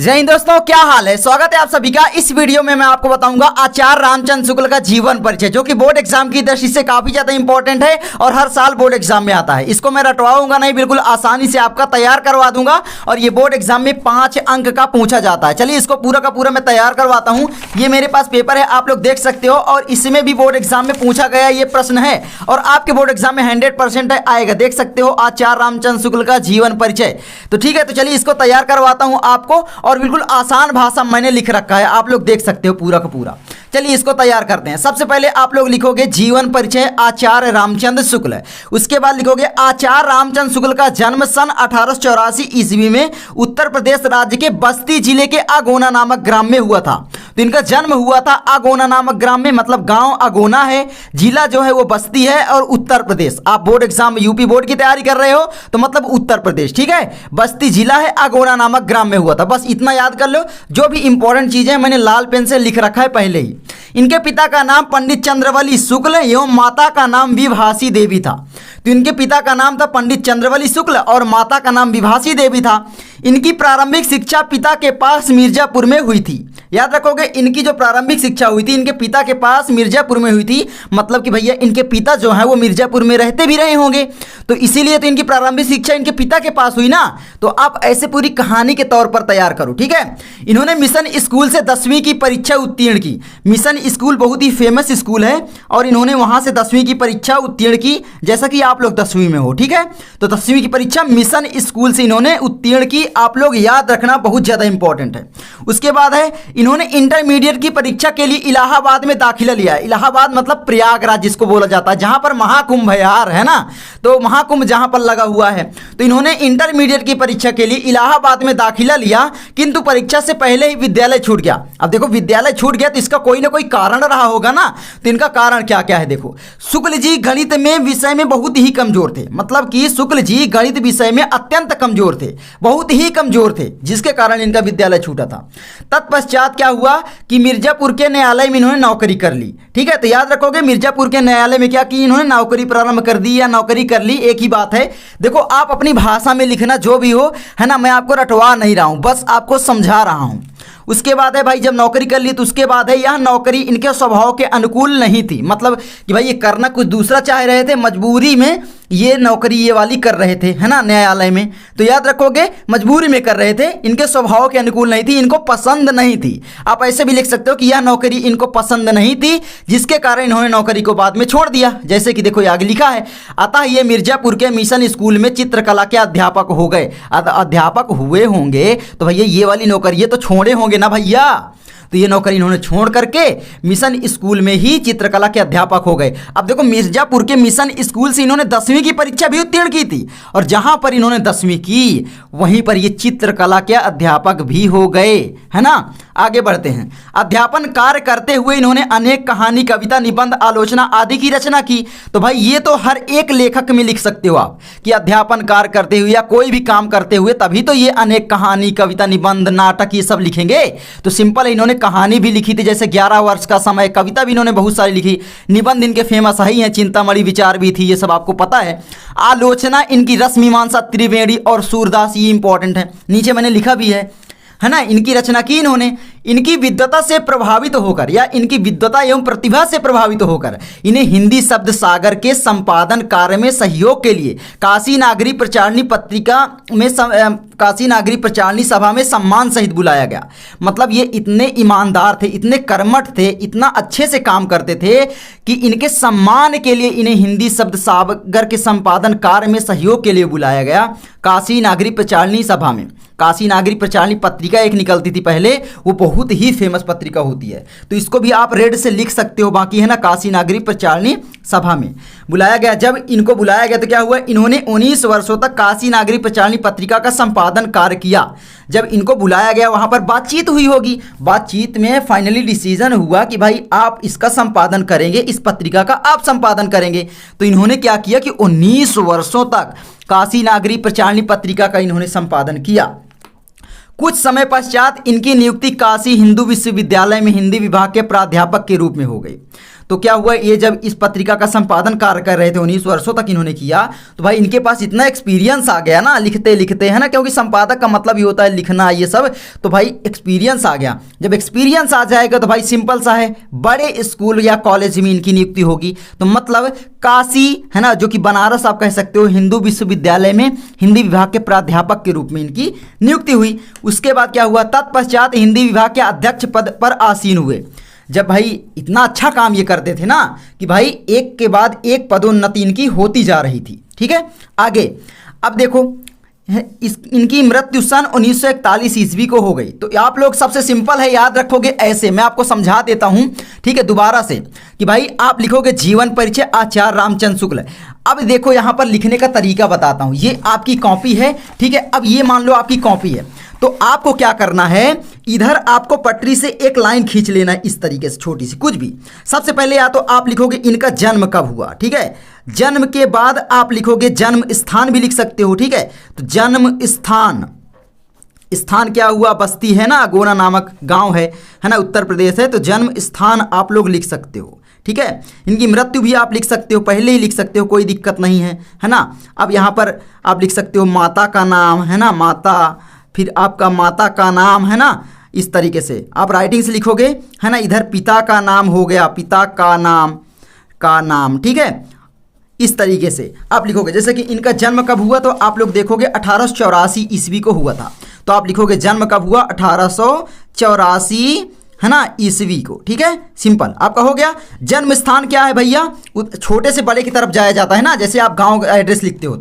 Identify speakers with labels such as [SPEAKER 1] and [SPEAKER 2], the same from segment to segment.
[SPEAKER 1] जय हिंद दोस्तों, क्या हाल है। स्वागत है आप सभी का। इस वीडियो में मैं आपको बताऊंगा आचार्य रामचंद्र शुक्ल का जीवन परिचय, जो कि बोर्ड एग्जाम की दृष्टि से काफी ज्यादा इंपॉर्टेंट है और हर साल बोर्ड एग्जाम में आता है। इसको मैं रटवाऊंगा नहीं, बिल्कुल आसानी से आपका तैयार करवा दूंगा और ये बोर्ड एग्जाम में 5 अंक का पूछा जाता है। चलिए इसको पूरा का पूरा मैं तैयार करवाता हूं। ये मेरे पास पेपर है, आप लोग देख सकते हो, और इसमें भी बोर्ड एग्जाम में पूछा गया ये प्रश्न है और आपके बोर्ड एग्जाम में 100% आएगा। देख सकते हो, आचार्य रामचंद्र शुक्ल का जीवन परिचय। तो ठीक है, तो चलिए इसको तैयार करवाता हूं आपको, और बिल्कुल आसान भाषा मैंने लिख रखा है, आप लोग देख सकते हो पूरा का पूरा। चलिए इसको तैयार करते हैं। सबसे पहले आप लोग लिखोगे जीवन परिचय आचार्य रामचंद्र शुक्ल। उसके बाद लिखोगे आचार्य रामचंद्र शुक्ल का जन्म सन 1884 ईस्वी में उत्तर प्रदेश राज्य के बस्ती जिले के अगोना नामक ग्राम में हुआ था। तो इनका जन्म हुआ था अगोना नामक ग्राम में, मतलब गांव अगोना है, जिला जो है वो बस्ती है, और उत्तर प्रदेश। आप बोर्ड एग्जाम यूपी बोर्ड की तैयारी कर रहे हो तो मतलब उत्तर प्रदेश, ठीक है। बस्ती जिला है, अगोना नामक ग्राम में हुआ था। बस इतना याद कर लो। जो भी इंपॉर्टेंट चीजें मैंने लाल पेन से लिख रखा है पहले ही। इनके पिता का नाम पंडित चंद्रवली शुक्ल एवं माता का नाम विभासी देवी था। तो इनके पिता का नाम था पंडित चंद्रवली शुक्ल और माता का नाम विभासी देवी था। इनकी प्रारंभिक शिक्षा पिता के पास मिर्जापुर में हुई थी। याद रखोगे, इनकी जो प्रारंभिक शिक्षा हुई थी इनके पिता के पास मिर्जापुर में हुई थी, मतलब कि भैया इनके पिता जो है वो मिर्जापुर में रहते भी रहे होंगे, तो इसीलिए तो इनकी प्रारंभिक शिक्षा इनके पिता के पास हुई ना। तो आप ऐसे पूरी कहानी के तौर पर तैयार करो, ठीक है। इन्होंने मिशन स्कूल से 10वीं की परीक्षा उत्तीर्ण की। मिशन स्कूल बहुत ही फेमस स्कूल है और इन्होंने वहां से 10वीं की परीक्षा उत्तीर्ण की, जैसा कि आप लोग 10वीं में हो, ठीक है। तो 10वीं की परीक्षा मिशन स्कूल से इन्होंने उत्तीर्ण की, आप लोग याद रखना, बहुत ज्यादा इंपॉर्टेंट है। उसके बाद है इन्होंने इंटरमीडिएट की परीक्षा के लिए इलाहाबाद में दाखिला लिया। इलाहाबाद मतलब प्रयागराज जिसको बोला जाता है, जहां पर महाकुंभ है ना, तो महाकुंभ जहां पर लगा हुआ है। तो इन्होंने इंटरमीडिएट की परीक्षा के लिए इलाहाबाद में दाखिला लिया, किंतु परीक्षा से पहले ही विद्यालय छूट गया। अब देखो, विद्यालय छूट गया तो इसका कोई ना कोई कारण रहा होगा ना। तो इनका कारण क्या क्या है देखो। शुक्ल जी गणित में विषय में बहुत ही कमजोर थे, मतलब कि शुक्ल जी गणित विषय में अत्यंत कमजोर थे, बहुत ही कमजोर थे, जिसके कारण इनका विद्यालय छूटा था। तत्पश्चात क्या हुआ कि मिर्जापुर के न्यायालय में इन्होंने नौकरी कर ली, ठीक है। तो याद रखोगे, मिर्जापुर के न्यायालय में क्या की इन्होंने, नौकरी प्रारंभ कर दी या नौकरी कर ली, एक ही बात है। देखो, आप अपनी भाषा में लिखना जो भी हो, है ना, मैं आपको रटवा नहीं रहा हूं, बस आपको समझा रहा हूं। उसके बाद है भाई, जब नौकरी कर ली तो उसके बाद है यह नौकरी इनके स्वभाव के अनुकूल नहीं थी, मतलब कि भाई ये करना कुछ दूसरा चाह रहे थे, मजबूरी में ये नौकरी ये वाली कर रहे थे, है ना, न्यायालय में। तो याद रखोगे, मजबूरी में कर रहे थे, इनके स्वभाव के अनुकूल नहीं थी, इनको पसंद नहीं थी। आप ऐसे भी लिख सकते हो कि यह नौकरी इनको पसंद नहीं थी, जिसके कारण इन्होंने नौकरी को बाद में छोड़ दिया, जैसे कि देखो आगे लिखा है। अतः ये मिर्जापुर के मिशन स्कूल में चित्रकला के अध्यापक हो गए। अध्यापक हुए होंगे तो भैया ये वाली नौकरी ये तो छोड़े होंगे ना भैया। तो ये नौकरी इन्होंने छोड़ करके मिशन स्कूल में ही चित्रकला के अध्यापक हो गए। अब देखो, मिर्जापुर के मिशन स्कूल से इन्होंने 10वीं की परीक्षा भी उत्तीर्ण की थी, और जहां पर इन्होंने 10वीं की वहीं पर ये चित्रकला के अध्यापक भी हो गए, है ना। आगे बढ़ते हैं। अध्यापन कार्य करते हुए इन्होंने अनेक कहानी, कविता, निबंध, आलोचना आदि की रचना की। तो भाई ये तो हर एक लेखक में लिख सकते हो आप कि अध्यापन कार्य करते हुए या कोई भी काम करते हुए, तभी तो ये अनेक कहानी, कविता, निबंध, नाटक ये सब लिखेंगे। तो सिंपल है, इन्होंने कहानी भी लिखी थी, जैसे 11 वर्ष का समय, कविता भी इन्होंने बहुत सारी लिखी, निबंध इनके फेमस ही हैं, चिंतामणि विचार भी थी, ये सब आपको पता है। आलोचना इनकी रसमीमांसा, त्रिवेणी और सूरदास, ये इंपॉर्टेंट है, नीचे मैंने लिखा भी है ना। इनकी रचना की इन्होंने। इनकी विद्वता से प्रभावित होकर या इनकी विद्वता एवं प्रतिभा से प्रभावित होकर इन्हें हिंदी शब्द सागर के संपादन कार्य में सहयोग के लिए काशी नागरी प्रचारणी पत्रिका में काशी नागरी प्रचारणी सभा में सम्मान सहित बुलाया गया। मतलब ये इतने ईमानदार थे, इतने कर्मठ थे, इतना अच्छे से काम करते थे कि इनके सम्मान के लिए इन्हें हिंदी शब्द सागर के संपादन कार्य में सहयोग के लिए बुलाया गया काशी नागरी प्रचारणी सभा में। काशी नागरी प्रचारणी पत्रिका एक निकलती थी पहले, वो बहुत ही फेमस पत्रिका होती है, तो इसको भी आप रेड से लिख सकते हो, बाकी है ना, काशी नागरी प्रचारणी सभा में बुलाया गया। जब इनको बुलाया गया तो क्या हुआ, इन्होंने 19 वर्षों तक काशी नागरी प्रचारणी पत्रिका का संपादन कार्य किया। जब इनको बुलाया गया वहां पर बातचीत हुई होगी, बातचीत में फाइनली डिसीजन हुआ कि भाई आप इसका संपादन करेंगे, इस पत्रिका का आप संपादन करेंगे। तो इन्होंने क्या किया कि 19 वर्षों तक काशी नागरी प्रचारणी पत्रिका का इन्होंने संपादन किया। कुछ समय पश्चात इनकी नियुक्ति काशी हिंदू विश्वविद्यालय में हिंदी विभाग के प्राध्यापक के रूप में हो गई। तो क्या हुआ, ये जब इस पत्रिका का संपादन कार्य कर रहे थे 19 वर्षों तक इन्होंने किया, तो भाई इनके पास इतना एक्सपीरियंस आ गया ना लिखते लिखते, है ना, क्योंकि संपादक का मतलब ही होता है लिखना ये सब, तो भाई एक्सपीरियंस आ गया। जब एक्सपीरियंस आ जाएगा तो भाई सिंपल सा है, बड़े स्कूल या कॉलेज में इनकी नियुक्ति होगी। तो मतलब काशी, है ना, जो कि बनारस आप कह सकते हो, हिंदू विश्वविद्यालय में हिंदी विभाग के प्राध्यापक के रूप में इनकी नियुक्ति हुई। उसके बाद क्या हुआ, तत्पश्चात हिंदी विभाग के अध्यक्ष पद पर आसीन हुए। जब भाई इतना अच्छा काम ये करते थे ना कि भाई एक के बाद एक पदोन्नति इनकी होती जा रही थी। ठीक है, आगे अब देखो, इनकी मृत्यु सन 1941 ईस्वी को हो गई। तो आप लोग सबसे सिंपल है याद रखोगे ऐसे, मैं आपको समझा देता हूं, ठीक है, दोबारा से, कि भाई आप लिखोगे जीवन परिचय आचार्य रामचंद्र शुक्ल। अब देखो यहां पर लिखने का तरीका बताता हूं, ये आपकी कॉपी है, ठीक है। अब ये मान लो आपकी कॉपी है, तो आपको क्या करना है, इधर आपको पटरी से एक लाइन खींच लेना है इस तरीके से, छोटी सी, कुछ भी। सबसे पहले या तो आप लिखोगे इनका जन्म कब हुआ, ठीक है, जन्म के बाद आप लिखोगे जन्म स्थान भी लिख सकते हो, ठीक है। तो जन्म स्थान, स्थान क्या हुआ, बस्ती है ना, गोना नामक गांव है ना, उत्तर प्रदेश है, तो जन्म स्थान आप लोग लिख सकते हो, ठीक है। इनकी मृत्यु भी आप लिख सकते हो, पहले ही लिख सकते हो, कोई दिक्कत नहीं है ना। अब यहाँ पर आप लिख सकते हो माता का नाम, है ना, माता, फिर आपका माता का नाम, है ना, इस तरीके से आप राइटिंग से लिखोगे, है ना। इधर पिता का नाम हो गया, पिता का नाम, ठीक है, इस तरीके से आप लिखोगे। जैसे कि इनका जन्म कब हुआ, तो आप लोग देखोगे 1884 ईस्वी को हुआ था, तो आप लिखोगे जन्म कब हुआ, 1884, है ना, ईस्वी को, ठीक है, सिंपल आपका हो गया। जन्म स्थान क्या है भैया, छोटे से बड़े की तरफ जाया जाता है ना, जैसे आप गांव एड्रेस लिखते हो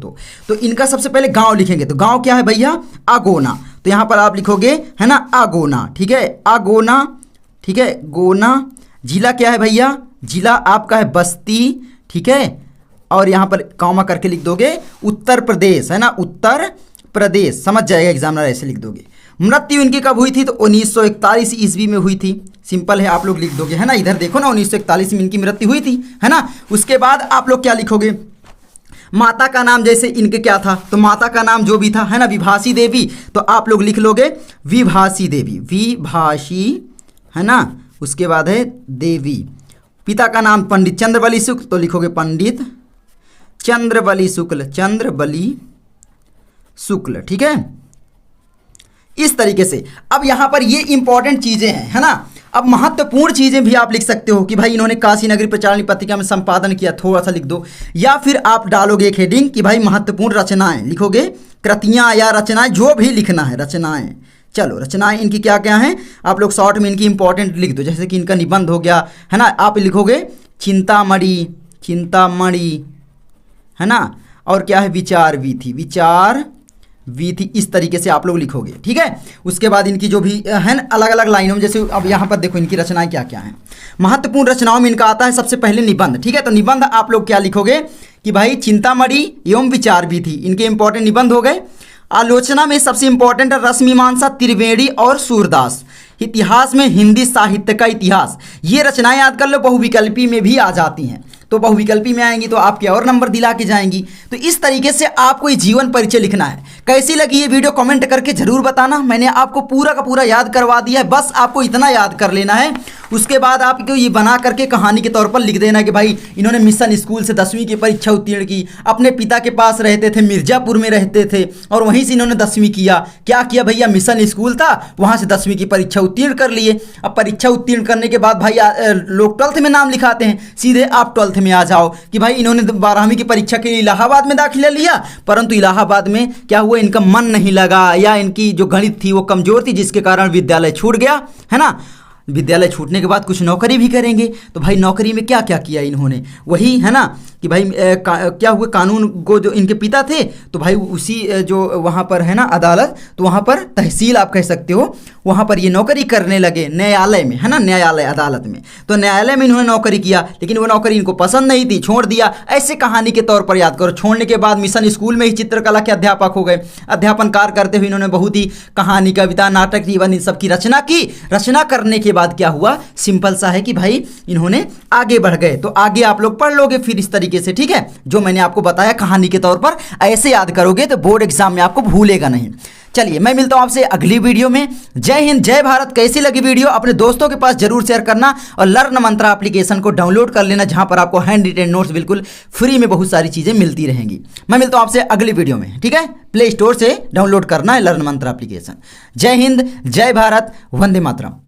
[SPEAKER 1] तो इनका सबसे पहले गांव लिखेंगे, तो गांव क्या है भैया, आगोना, तो यहां पर आप लिखोगे, है ना, आगोना, ठीक है, आगोना, ठीक है, गोना। जिला क्या है भैया, जिला आपका है बस्ती, ठीक है, और यहां पर कॉमा करके लिख दोगे उत्तर प्रदेश, है ना, उत्तर प्रदेश, समझ जाएगा एग्जामिनर, ऐसे लिख दोगे। मृत्यु इनकी कब हुई थी, तो 1941 ईस्वी में हुई थी, सिंपल है, आप लोग लिख दोगे, है ना। इधर देखो ना, 1941 में इनकी मृत्यु हुई थी, है ना। उसके बाद आप लोग क्या लिखोगे, माता का नाम जैसे इनके क्या था, तो माता का नाम जो भी था, है ना, विभासी देवी, तो आप लोग लिख लोगे विभासी देवी, विभासी, है ना। उसके बाद है देवी। पिता का नाम पंडित चंद्रबली शुक्ल, तो लिखोगे पंडित चंद्रबली शुक्ल, चंद्रबली शुक्ल, ठीक है, इस तरीके से। अब यहां पर ये इंपॉर्टेंट चीजें हैं, है ना। अब महत्वपूर्ण चीजें भी आप लिख सकते हो कि भाई इन्होंने काशी नगरी प्रचारणी पत्रिका में संपादन किया, थोड़ा सा लिख दो, या फिर आप डालोगे एक हेडिंग कि भाई महत्वपूर्ण रचनाएं, लिखोगे कृतियां या रचनाएं, जो भी लिखना है, रचनाएं। चलो रचनाएं इनकी क्या क्या हैं, आप लोग शॉर्ट में इनकी इंपॉर्टेंट लिख दो, जैसे कि इनका निबंध हो गया, है ना, आप लिखोगे चिंतामणि, चिंतामणि, है ना, और क्या है विचार वीथी, विचार वीथी, इस तरीके से आप लोग लिखोगे, ठीक है। उसके बाद इनकी जो भी है ना अलग अलग लाइनों में, जैसे अब यहाँ पर देखो इनकी रचनाएं क्या क्या हैं। महत्वपूर्ण रचनाओं में इनका आता है सबसे पहले निबंध, ठीक है। तो निबंध आप लोग क्या लिखोगे कि भाई चिंतामणि एवं विचार वीथी, इनके इंपॉर्टेंट निबंध हो गए। आलोचना में सबसे इंपॉर्टेंट है रसमीमांसा, त्रिवेणी और सूरदास। इतिहास में हिंदी साहित्य का इतिहास, ये रचनाएं याद कर लो, बहुविकल्पी में भी आ जाती हैं, तो बहुविकल्पी में आएंगी तो आपके और नंबर दिला के जाएंगी। तो इस तरीके से आपको ये जीवन परिचय लिखना है। कैसी लगी ये वीडियो कमेंट करके जरूर बताना। मैंने आपको पूरा का पूरा याद करवा दिया है, बस आपको इतना याद कर लेना है। उसके बाद आपको ये बना करके कहानी के तौर पर लिख देना कि भाई इन्होंने मिशन स्कूल से 10वीं की परीक्षा उत्तीर्ण की, अपने पिता के पास रहते थे, मिर्जापुर में रहते थे, और वहीं से इन्होंने 10वीं किया। क्या किया भैया, मिशन स्कूल था, वहाँ से 10वीं की परीक्षा उत्तीर्ण कर लिए। अब परीक्षा उत्तीर्ण करने के बाद भाई लोग 12th में नाम लिखाते हैं, सीधे आप 12th में आ जाओ कि भाई इन्होंने 12वीं की परीक्षा के लिए इलाहाबाद में दाखिला लिया, परंतु इलाहाबाद में क्या हुआ, इनका मन नहीं लगा, या इनकी जो गणित थी वो कमजोर थी, जिसके कारण विद्यालय छूट गया, है ना। विद्यालय छूटने के बाद कुछ नौकरी भी करेंगे, तो भाई नौकरी में क्या क्या किया इन्होंने, वही है ना कि भाई क्या हुआ, कानून को जो इनके पिता थे, तो भाई उसी जो वहाँ पर है ना अदालत, तो वहाँ पर तहसील आप कह सकते हो, वहाँ पर ये नौकरी करने लगे, न्यायालय में, है ना, न्यायालय अदालत में। तो न्यायालय में इन्होंने नौकरी किया, लेकिन वो नौकरी इनको पसंद नहीं थी, छोड़ दिया। ऐसे कहानी के तौर पर याद करो। छोड़ने के बाद मिशन स्कूल में ही चित्रकला के अध्यापक हो गए। अध्यापन कार्य करते हुए इन्होंने बहुत ही कहानी, कविता, नाटक, जीवन, इन सब की रचना की। रचना करने के बाद क्या हुआ, सिंपल सा है कि भाई इन्होंने आगे बढ़ गए। तो आगे आप लोग पढ़ लोगे फिर इस तरीके से, ठीक है। जो मैंने आपको बताया कहानी के तौर पर ऐसे याद करोगे तो बोर्ड एग्जाम में आपको भूलेगा नहीं। चलिए मैं मिलता हूं आपसे अगली वीडियो में। जय हिंद, जय भारत। कैसी लगी वीडियो अपने दोस्तों के पास जरूर शेयर करना और लर्न मंत्रा एप्लीकेशन को डाउनलोड कर लेना, जहां पर आपको हैंड रिटेन नोट्स बिल्कुल फ्री में बहुत सारी चीजें मिलती रहेंगी। मैं मिलता हूं आपसे अगली वीडियो में, ठीक है। प्ले स्टोर से डाउनलोड करना है लर्न मंत्रा एप्लीकेशन। जय हिंद, जय भारत, वंदे मातरम।